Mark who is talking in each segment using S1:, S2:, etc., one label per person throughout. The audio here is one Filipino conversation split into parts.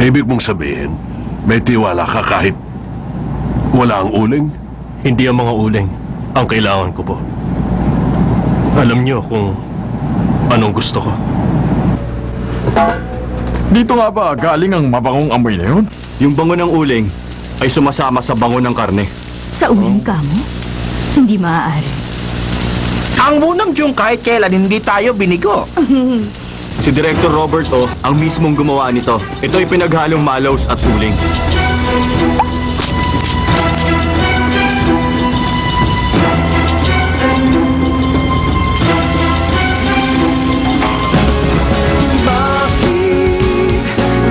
S1: Ibig mong sabihin, may tiwala ka kahit wala ang uling?
S2: Hindi ang mga uling ang kailangan ko po. Alam niyo kung anong gusto ko.
S3: Dito nga ba galing ang mabangong amoy na yun?
S4: Yung bango ng uling ay sumasama sa bango ng karne.
S5: Sa uling ka mo? Hindi maaari.
S6: Ang bunang Jung kahit kailan hindi tayo binigo.
S4: Si Director Robert O ang mismong gumawa nito. Ito ay pinaghalong malaws at uling.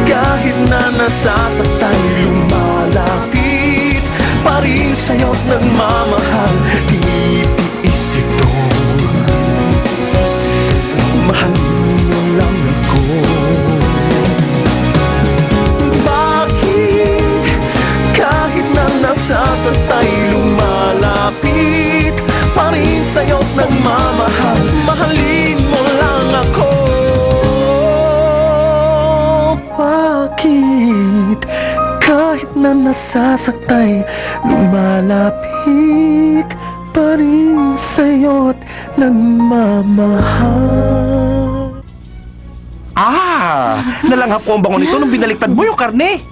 S7: Kahit na nasasaktan, lumalapit pa rin sa'yo't nagmamahal. Tinitiis ito, mahalin mo lang ako. Bakit? Kahit na nasasaktan, lumalapit pa rin sa'yo't nagmamahal. Mahalin mo lang ako. Bakit? Kahit na nasasaktan, lumalapit pa rin sa'yo't nagmamahal.
S6: Nalanghap ko ang bango nito nung binaliktad mo yung karne.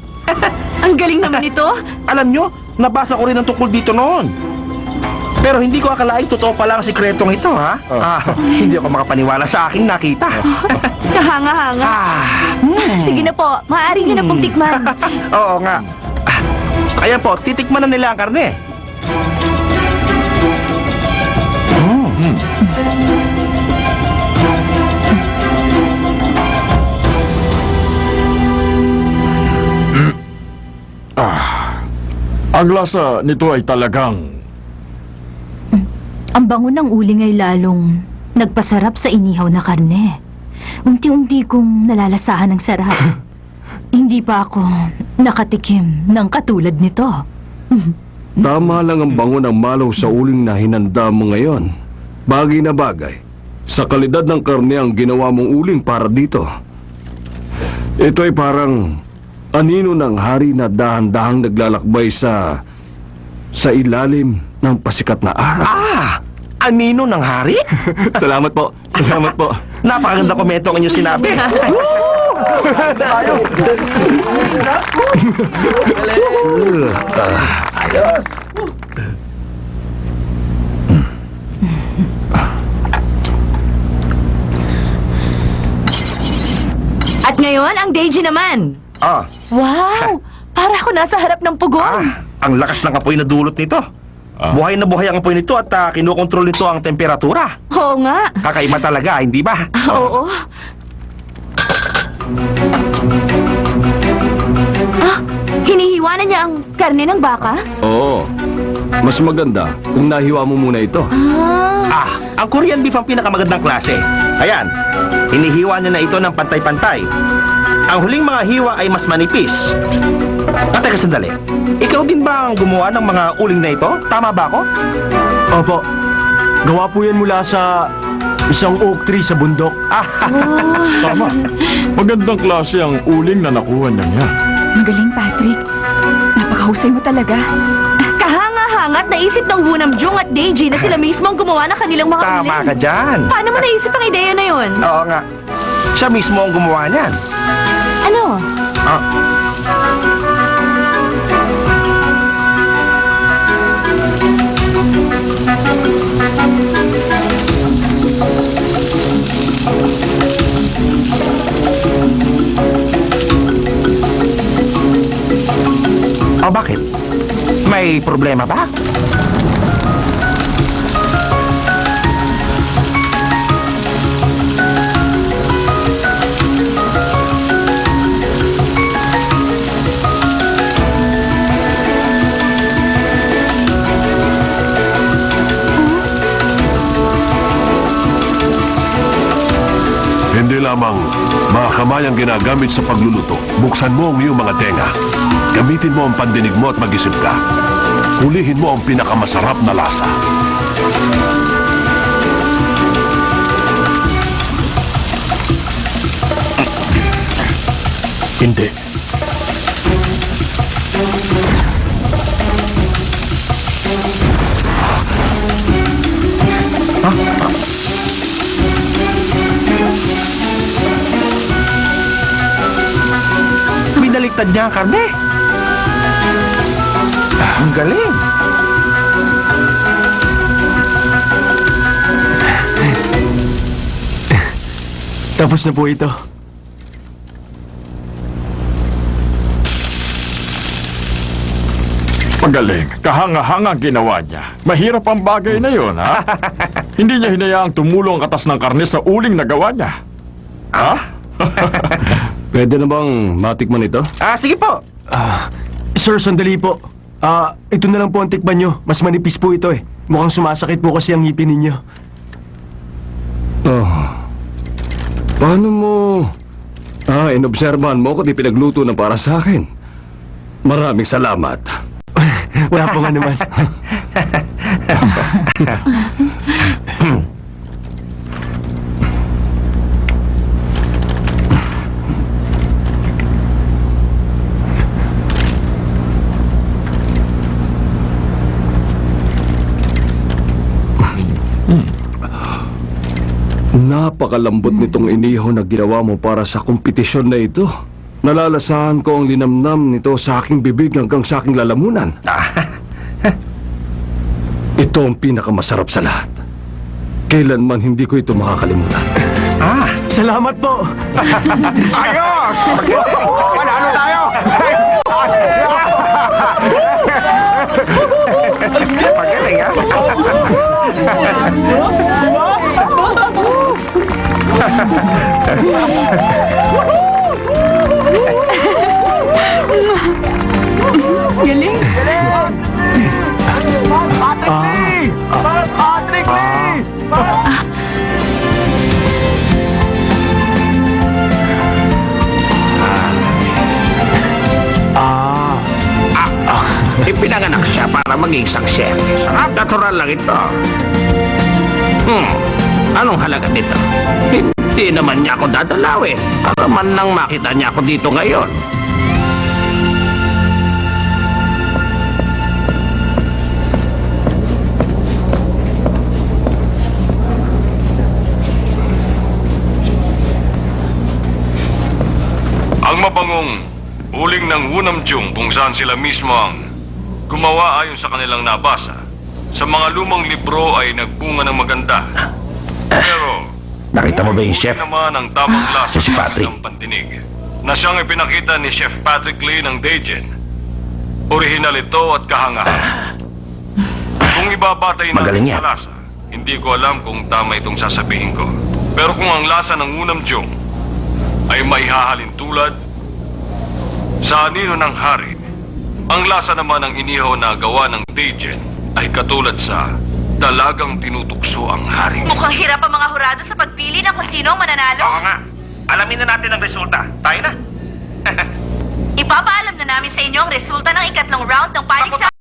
S5: Ang galing naman ito.
S6: Alam nyo, nabasa ko rin ang tungkol dito noon. Pero hindi ko akalaing totoo pala ang sikretong ito, ha? Hindi ako makapaniwala sa aking nakita.
S5: Kahanga-hanga. Sige na po, maaari nyo na pong tikman.
S6: Oo nga. Ayan po, titikman na nila ang karne.
S3: Ang lasa nito ay talagang...
S5: Ang bango ng uling ay lalong nagpasarap sa inihaw na karne. Unti-unti kong nalalasahan ng sarap. Hindi pa ako nakatikim ng katulad nito.
S1: Tama lang ang bango ng malaw sa uling na hinanda mo ngayon. Bagay na bagay. Sa kalidad ng karne ang ginawa mong uling para dito. Ito ay parang anino ng hari na dahan-dahang naglalakbay sa ilalim ng pasikat na araw.
S6: Anino ng hari?
S4: Salamat po. Salamat po.
S6: Napakaganda komento ang inyong sinabi.
S5: At ngayon, ang Deji naman. Wow! Para ako nasa harap ng pugon.
S6: Ang lakas ng apoy na dulot nito. Buhay na buhay ang apoy nito at kinukontrol nito ang temperatura.
S5: Oo nga.
S6: Kakaiba talaga, hindi ba?
S5: Oo. Hinihiwa na niya ang karne ng baka?
S1: Oo. Mas maganda kung nahiwa mo muna ito.
S6: Ang Korean beef ang pinakamagandang klase. Ayan, hinihiwa niya na ito ng pantay-pantay. Ang huling mga hiwa ay mas manipis. Teka sandali, ikaw din ba ang gumawa ng mga uling na ito? Tama ba ako?
S4: Opo. Gawa po yan mula sa isang oak tree sa bundok.
S3: Tama. Magandang klase ang uling na nakuha niya.
S8: Magaling, Patrick. Napakahusay mo talaga.
S5: Kahanga-hanga't naisip ng Wunam Jung at Deji na sila mismo ang gumawa ng kanilang mga uling.
S6: Tama ka dyan.
S5: Paano mo naisip ang ideya na yun?
S6: Oo nga. Siya mismo ang gumawa niyan.
S5: Ano?
S6: Bakit? May problema ba?
S1: Hindi lamang mga kamay ang ginagamit sa pagluluto. Buksan mo ang iyong mga tenga. Gamitin mo ang pandinig mo at mag-isip ka. Hulihin mo ang pinakamasarap na lasa.
S2: Hindi.
S6: Binaliktad niya ang karne. Ang galing.
S4: Tapos na po ito.
S3: Magaling. Kahanga-hanga ang ginawa niya. Mahirap ang bagay na yon, ha? Hindi niya hinayaang tumulong ang katas ng karne sa uling na gawa niya. Ha?
S1: Pwede na bang matikman ito?
S6: Sige po.
S4: Sir, sandali po. Ito na lang po ang tikman nyo. Mas manipis po ito eh. Mukhang sumasakit po kasi ang ngipin ninyo.
S1: Oh. Paano mo... inobserbahan mo ko di pinagluto na para sa akin. Maraming salamat.
S4: Wala po nga naman.
S1: Napakalambot nitong inihaw na ginawa mo para sa kompetisyon na ito. Nalalasahan ko ang linamnam nito sa aking bibig hanggang sa aking lalamunan. Ito ang pinakamasarap sa lahat. Kailanman hindi ko ito makakalimutan.
S4: Salamat po!
S6: Ayos! Panalo tayo! Pagaling, ha?
S8: Galing.
S6: Ipinanganak siya para maging isang chef. Sarap, natural lang ito. Anong halaga nito? Hindi naman niya ako dadalawin. Para man lang makita niya ako dito ngayon.
S1: Ang mabangong uling ng Wunamjung kung saan sila mismo ang gumawa ayon sa kanilang nabasa. Sa mga lumang libro ay nagbunga ng maganda. Pero
S6: Nakita mo ba yung chef?
S1: naman ang tamang lasa
S6: Si Patrick.
S1: ng pandinig na siyang ipinakita ni Chef Patrick Lee ng Daejeon. Orihinal ito at kahangahan. Kung ibabatay
S6: Magaling
S1: natin
S6: yan.
S1: sa lasa, hindi ko alam kung tama itong sasabihin ko. Pero kung ang lasa ng Wunamjung ay may hahalin tulad sa anino ng hari, ang lasa naman ng inihaw na gawa ng Daejeon ay katulad sa dalagang tinutukso ang hari.
S5: Mukhang hirap ang mga hurado sa pagpili ng kung sino ang mananalo.
S6: Oo nga. Alamin na natin ang resulta. Tayo na.
S5: Ipapaalam na namin sa inyo ang resulta ng ikatlong round ng paligsahan.